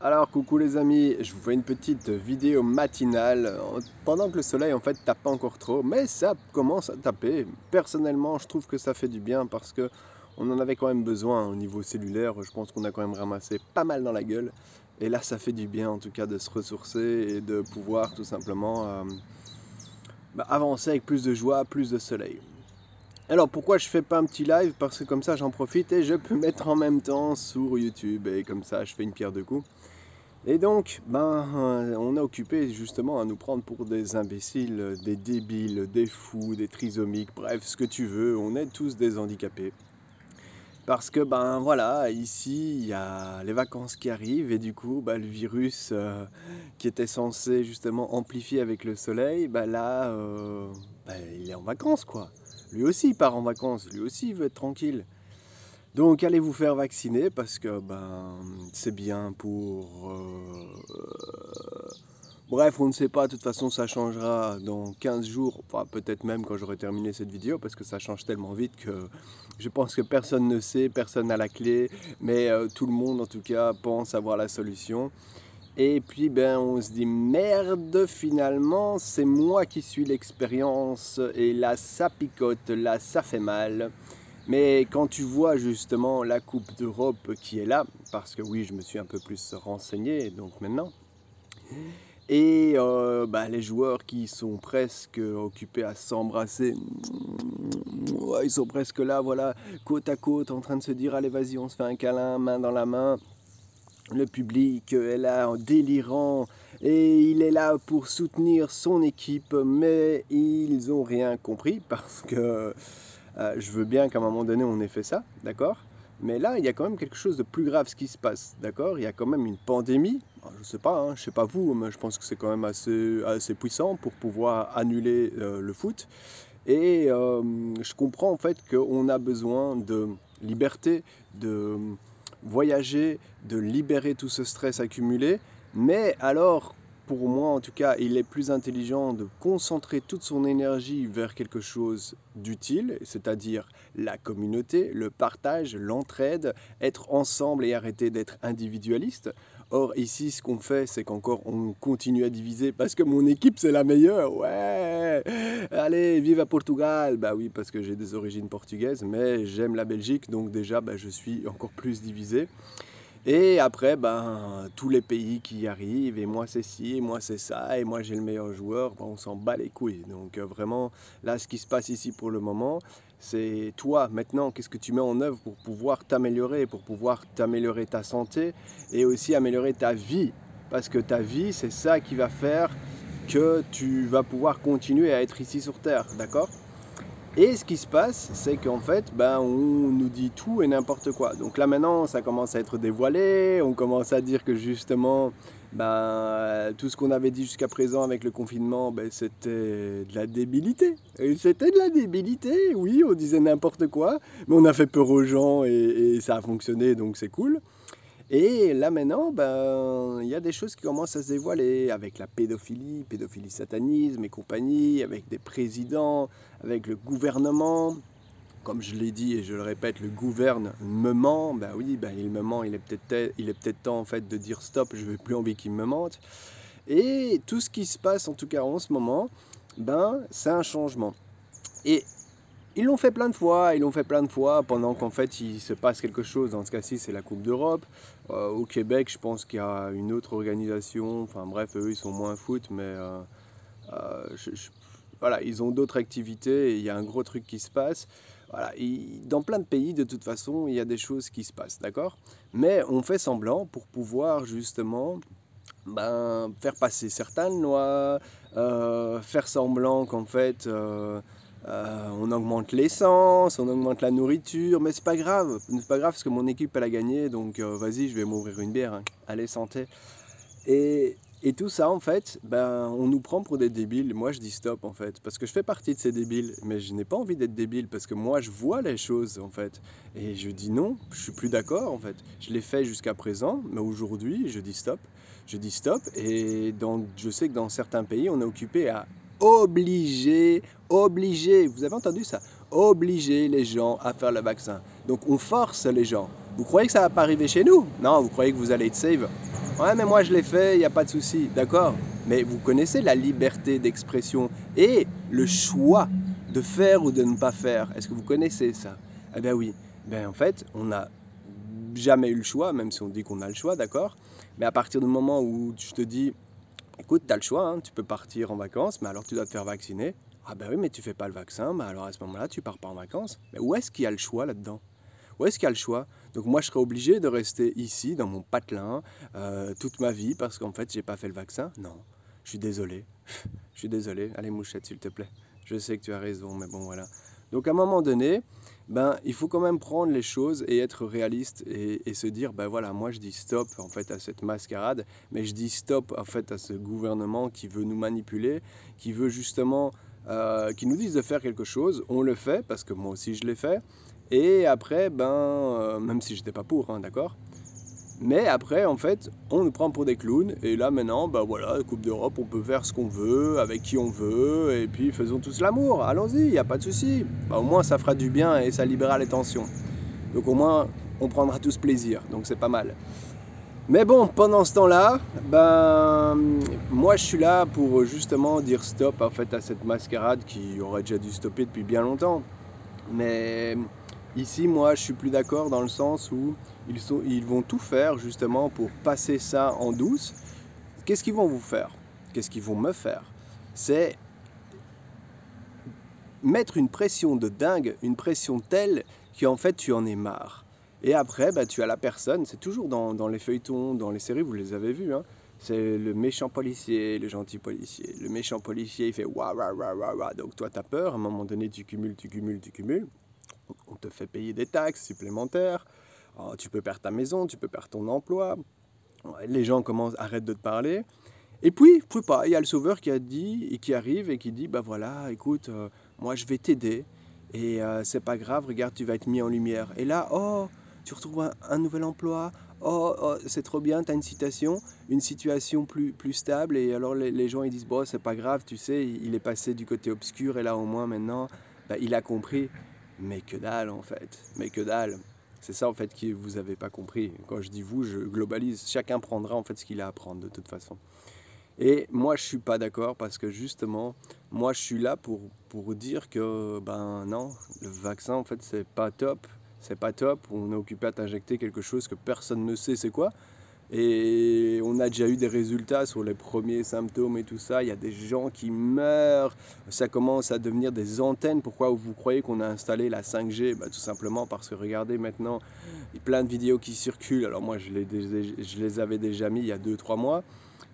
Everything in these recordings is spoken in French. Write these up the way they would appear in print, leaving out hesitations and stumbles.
Alors coucou les amis, je vous fais une petite vidéo matinale pendant que le soleil en fait tape pas encore trop, mais ça commence à taper. Personnellement, je trouve que ça fait du bien parce que on en avait quand même besoin au niveau cellulaire. Je pense qu'on a quand même ramassé pas mal dans la gueule. Et là, ça fait du bien en tout cas de se ressourcer et de pouvoir tout simplement avancer avec plus de joie, plus de soleil. Alors pourquoi je fais pas un petit live? Parce que comme ça j'en profite et je peux mettre en même temps sur YouTube et comme ça je fais une pierre deux coups. Et donc, on est occupé justement à nous prendre pour des imbéciles, des débiles, des fous, des trisomiques, bref, ce que tu veux, on est tous des handicapés. Parce que, voilà, ici, il y a les vacances qui arrivent et du coup, le virus qui était censé justement amplifier avec le soleil, il est en vacances, quoi. Lui aussi il part en vacances, lui aussi il veut être tranquille. Donc allez vous faire vacciner parce que c'est bien pour... Bref, on ne sait pas, de toute façon ça changera dans 15 jours, enfin peut-être même quand j'aurai terminé cette vidéo parce que ça change tellement vite que je pense que personne ne sait, personne n'a la clé, mais tout le monde en tout cas pense avoir la solution. Et puis on se dit merde, finalement c'est moi qui suis l'expérience et là ça picote, là ça fait mal. Mais quand tu vois justement la Coupe d'Europe qui est là, parce que oui je me suis un peu plus renseigné donc maintenant, et les joueurs qui sont presque occupés à s'embrasser, ils sont presque là, voilà, côte à côte en train de se dire allez vas-y on se fait un câlin, main dans la main. Le public est là en délirant et il est là pour soutenir son équipe, mais ils n'ont rien compris parce que je veux bien qu'à un moment donné on ait fait ça, d'accord? Mais là, il y a quand même quelque chose de plus grave ce qui se passe, d'accord? Il y a quand même une pandémie, alors, je sais pas, je sais pas vous, mais je pense que c'est quand même assez puissant pour pouvoir annuler le foot. Et je comprends en fait qu'on a besoin de liberté, de voyager, de libérer tout ce stress accumulé, mais alors, pour moi en tout cas, il est plus intelligent de concentrer toute son énergie vers quelque chose d'utile, c'est-à-dire la communauté, le partage, l'entraide, être ensemble et arrêter d'être individualiste. Or ici ce qu'on fait c'est qu'encore on continue à diviser parce que mon équipe c'est la meilleure, ouais, allez vive à Portugal, bah oui parce que j'ai des origines portugaises mais j'aime la Belgique donc déjà je suis encore plus divisé. Et après, tous les pays qui y arrivent, et moi c'est ci, et moi c'est ça, et moi j'ai le meilleur joueur, on s'en bat les couilles. Donc vraiment, là ce qui se passe ici pour le moment, c'est toi maintenant, qu'est-ce que tu mets en œuvre pour pouvoir t'améliorer ta santé, et aussi améliorer ta vie. Parce que ta vie, c'est ça qui va faire que tu vas pouvoir continuer à être ici sur Terre, d'accord ? Et ce qui se passe, c'est qu'en fait, on nous dit tout et n'importe quoi. Donc là maintenant, ça commence à être dévoilé, on commence à dire que justement, tout ce qu'on avait dit jusqu'à présent avec le confinement, c'était de la débilité. Et c'était de la débilité, oui, on disait n'importe quoi, mais on a fait peur aux gens et ça a fonctionné, donc c'est cool. Et là maintenant, il y a des choses qui commencent à se dévoiler avec la pédophilie, satanisme et compagnie, avec des présidents, avec le gouvernement. Comme je l'ai dit et je le répète, le gouvernement, oui, il me ment, il est peut-être temps en fait de dire stop, je veux plus envie qu'il me mente. Et tout ce qui se passe en tout cas en ce moment, c'est un changement. Et ils l'ont fait plein de fois pendant qu'en fait il se passe quelque chose. Dans ce cas-ci, c'est la Coupe d'Europe. Au Québec, je pense qu'il y a une autre organisation. Enfin bref, eux, ils sont moins foot, mais voilà, ils ont d'autres activités et il y a un gros truc qui se passe. Voilà, dans plein de pays, de toute façon, il y a des choses qui se passent, d'accord? Mais on fait semblant pour pouvoir justement faire passer certaines lois, faire semblant qu'en fait... on augmente l'essence, on augmente la nourriture, mais c'est pas grave parce que mon équipe elle a gagné, donc vas-y, je vais m'ouvrir une bière, allez santé. Et tout ça en fait, on nous prend pour des débiles. Moi je dis stop en fait, parce que je fais partie de ces débiles, mais je n'ai pas envie d'être débile parce que moi je vois les choses en fait, et je dis non, je suis plus d'accord en fait. Je l'ai fait jusqu'à présent, mais aujourd'hui je dis stop. Et je sais que dans certains pays on est occupé à obliger, vous avez entendu ça? Obliger les gens à faire le vaccin. Donc on force les gens. Vous croyez que ça va pas arriver chez nous? Non, vous croyez que vous allez être safe? Ouais, mais moi je l'ai fait, il n'y a pas de souci, d'accord? Mais vous connaissez la liberté d'expression et le choix de faire ou de ne pas faire. Est-ce que vous connaissez ça? Eh bien oui. Ben en fait, on n'a jamais eu le choix, même si on dit qu'on a le choix, d'accord? Mais à partir du moment où je te dis, écoute, tu as le choix, hein, tu peux partir en vacances, mais alors tu dois te faire vacciner. Ah ben oui, mais tu fais pas le vaccin, mais alors à ce moment-là, tu pars pas en vacances. Mais où est-ce qu'il y a le choix là-dedans? Où est-ce qu'il y a le choix? Donc moi, je serais obligé de rester ici, dans mon patelin, toute ma vie, parce qu'en fait, j'ai pas fait le vaccin? Non, je suis désolé. Je suis désolé. Allez, Mouchette, s'il te plaît. Je sais que tu as raison, mais bon, voilà. Donc à un moment donné, ben, il faut quand même prendre les choses et être réaliste et se dire, ben voilà, moi je dis stop en fait à cette mascarade, mais je dis stop en fait à ce gouvernement qui veut nous manipuler, qui veut justement, qui nous dise de faire quelque chose. On le fait, parce que moi aussi je l'ai fait. Et après, ben, même si j'étais pas pour, hein, d'accord? Mais après, en fait, on nous prend pour des clowns. Et là, maintenant, ben voilà, Coupe d'Europe, on peut faire ce qu'on veut, avec qui on veut. Et puis, faisons tous l'amour. Allons-y, il n'y a pas de souci. Ben, au moins, ça fera du bien et ça libérera les tensions. Donc, au moins, on prendra tous plaisir. Donc, c'est pas mal. Mais bon, pendant ce temps-là, ben, moi, je suis là pour justement dire stop, en fait, à cette mascarade qui aurait déjà dû stopper depuis bien longtemps. Mais ici, moi, je suis plus d'accord dans le sens où ils vont tout faire justement pour passer ça en douce. Qu'est-ce qu'ils vont vous faire? Qu'est-ce qu'ils vont me faire? C'est mettre une pression de dingue, une pression telle qu'en fait tu en es marre. Et après, bah, tu as la personne, c'est toujours dans les feuilletons, dans les séries, vous les avez vus, hein. C'est le méchant policier, le gentil policier. Le méchant policier, il fait waouh, waouh, waouh, waouh, waouh. Donc toi, tu as peur, à un moment donné, tu cumules, tu cumules, tu cumules. On te fait payer des taxes supplémentaires. Oh, tu peux perdre ta maison, tu peux perdre ton emploi. Les gens arrêtent de te parler. Et puis, je sais pas, il y a le sauveur qui a dit et qui arrive et qui dit, bah voilà, écoute, moi je vais t'aider et c'est pas grave, regarde, tu vas être mis en lumière. Et là, oh, tu retrouves un nouvel emploi. Oh, oh, c'est trop bien, tu as une situation plus stable. Et alors les gens ils disent, bon, c'est pas grave, tu sais, il est passé du côté obscur et là au moins maintenant, bah, il a compris. Mais que dalle en fait, mais que dalle. C'est ça en fait que vous avez pas compris. Quand je dis vous, je globalise. Chacun prendra en fait ce qu'il a à prendre de toute façon. Et moi je suis pas d'accord parce que justement, moi je suis là pour dire que ben non, le vaccin en fait c'est pas top. C'est pas top, on est occupé à t'injecter quelque chose que personne ne sait c'est quoi. Et on a déjà eu des résultats sur les premiers symptômes et tout ça. Il y a des gens qui meurent. Ça commence à devenir des antennes. Pourquoi vous croyez qu'on a installé la 5G? Bah, tout simplement parce que regardez maintenant, il y a plein de vidéos qui circulent. Alors moi, je les avais déjà mis il y a 2-3 mois.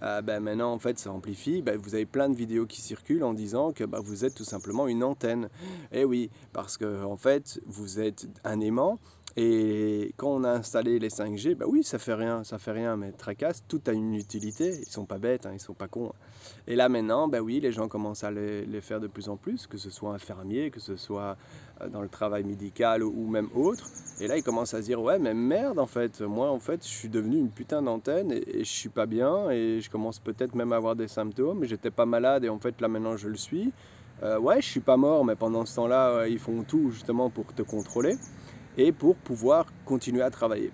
Ben maintenant, en fait, ça amplifie. Ben, vous avez plein de vidéos qui circulent en disant que ben, vous êtes tout simplement une antenne. Et oui, parce que en fait, vous êtes un aimant. Et quand on a installé les 5G, bah oui, ça fait rien, mais tracasse, tout a une utilité, ils sont pas bêtes, hein, ils sont pas cons. Et là maintenant, bah oui, les gens commencent à les faire de plus en plus, que ce soit infirmier, que ce soit dans le travail médical ou même autre. Et là, ils commencent à se dire, ouais, mais merde, en fait, moi, en fait, je suis devenu une putain d'antenne et je suis pas bien et je commence peut-être même à avoir des symptômes. J'étais pas malade et en fait, là maintenant, je le suis. Ouais, je suis pas mort, mais pendant ce temps-là, ils font tout justement pour te contrôler et pour pouvoir continuer à travailler.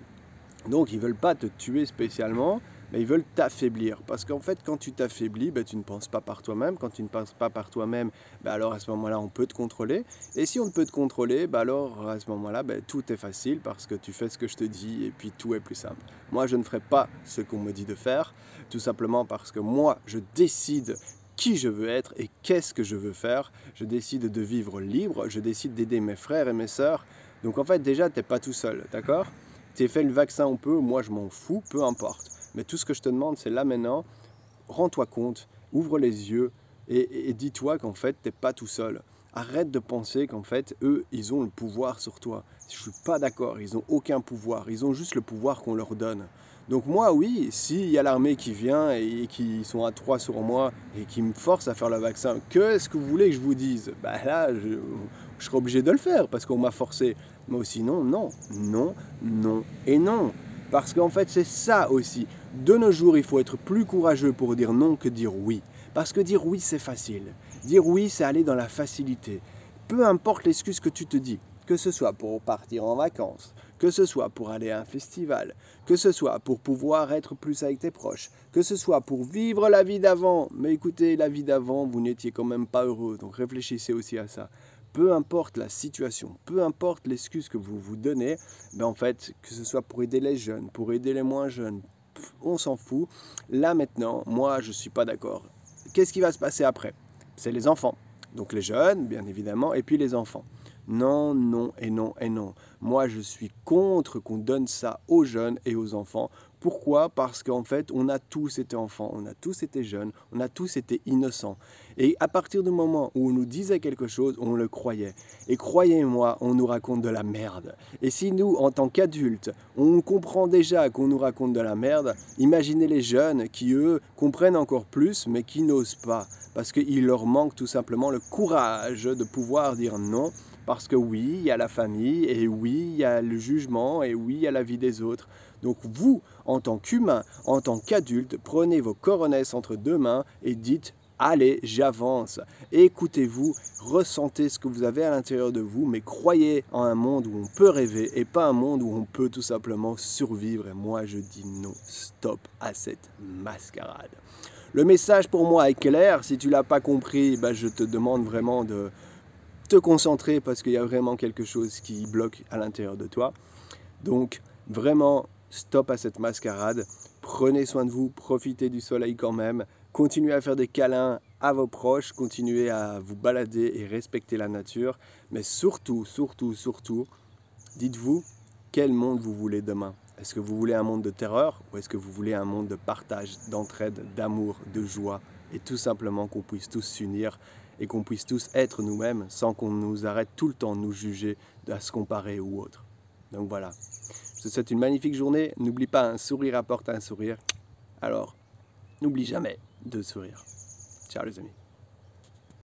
Donc ils ne veulent pas te tuer spécialement, mais ils veulent t'affaiblir. Parce qu'en fait, quand tu t'affaiblis, ben, tu ne penses pas par toi-même. Quand tu ne penses pas par toi-même, ben, alors à ce moment-là, on peut te contrôler. Et si on ne peut te contrôler, ben, alors à ce moment-là, ben, tout est facile parce que tu fais ce que je te dis et puis tout est plus simple. Moi, je ne ferai pas ce qu'on me dit de faire, tout simplement parce que moi, je décide qui je veux être et qu'est-ce que je veux faire. Je décide de vivre libre, je décide d'aider mes frères et mes sœurs. Donc en fait déjà tu n'es pas tout seul, d'accord? Tu as fait le vaccin ou peu, moi je m'en fous, peu importe. Mais tout ce que je te demande c'est là maintenant, rends-toi compte, ouvre les yeux et dis-toi qu'en fait tu n'es pas tout seul. Arrête de penser qu'en fait eux ils ont le pouvoir sur toi. Je ne suis pas d'accord, ils n'ont aucun pouvoir, ils ont juste le pouvoir qu'on leur donne. Donc moi oui, s'il y a l'armée qui vient et qui sont à 3 sur moi et qui me force à faire le vaccin, qu'est-ce que vous voulez que je vous dise? Ben là, je serai obligé de le faire parce qu'on m'a forcé. Mais sinon, non, non, non et non. Parce qu'en fait, c'est ça aussi. De nos jours, il faut être plus courageux pour dire non que dire oui. Parce que dire oui, c'est facile. Dire oui, c'est aller dans la facilité. Peu importe l'excuse que tu te dis. que ce soit pour partir en vacances, que ce soit pour aller à un festival, que ce soit pour pouvoir être plus avec tes proches, que ce soit pour vivre la vie d'avant. Mais écoutez, la vie d'avant, vous n'étiez quand même pas heureux, donc réfléchissez aussi à ça. Peu importe la situation, peu importe l'excuse que vous vous donnez, ben en fait, que ce soit pour aider les jeunes, pour aider les moins jeunes, on s'en fout. Là maintenant, moi je ne suis pas d'accord. Qu'est-ce qui va se passer après? C'est les enfants. Donc les jeunes, bien évidemment, et puis les enfants. Non, non et non et non. Moi, je suis contre qu'on donne ça aux jeunes et aux enfants. Pourquoi? Parce qu'en fait, on a tous été enfants, on a tous été jeunes, on a tous été innocents. Et à partir du moment où on nous disait quelque chose, on le croyait. Et croyez-moi, on nous raconte de la merde. Et si nous, en tant qu'adultes, on comprend déjà qu'on nous raconte de la merde, imaginez les jeunes qui, eux, comprennent encore plus, mais qui n'osent pas. Parce qu'il leur manque tout simplement le courage de pouvoir dire non. Parce que oui, il y a la famille, et oui, il y a le jugement, et oui, il y a la vie des autres. Donc vous, en tant qu'humain, en tant qu'adulte, prenez vos coronesses entre deux mains et dites « Allez, j'avance ». Écoutez-vous, ressentez ce que vous avez à l'intérieur de vous, mais croyez en un monde où on peut rêver et pas un monde où on peut tout simplement survivre. Et moi, je dis non, stop à cette mascarade. Le message pour moi est clair. Si tu ne l'as pas compris, ben, je te demande vraiment de te concentrer parce qu'il y a vraiment quelque chose qui bloque à l'intérieur de toi. Donc vraiment stop à cette mascarade, prenez soin de vous, profitez du soleil quand même, continuez à faire des câlins à vos proches, continuez à vous balader et respecter la nature, mais surtout, surtout, surtout, dites-vous quel monde vous voulez demain. Est-ce que vous voulez un monde de terreur ou est-ce que vous voulez un monde de partage, d'entraide, d'amour, de joie et tout simplement qu'on puisse tous s'unir et qu'on puisse tous être nous-mêmes sans qu'on nous arrête tout le temps de nous juger, à se comparer ou autre. Donc voilà, je te souhaite une magnifique journée. N'oublie pas, un sourire apporte un sourire. Alors, n'oublie jamais de sourire. Ciao les amis.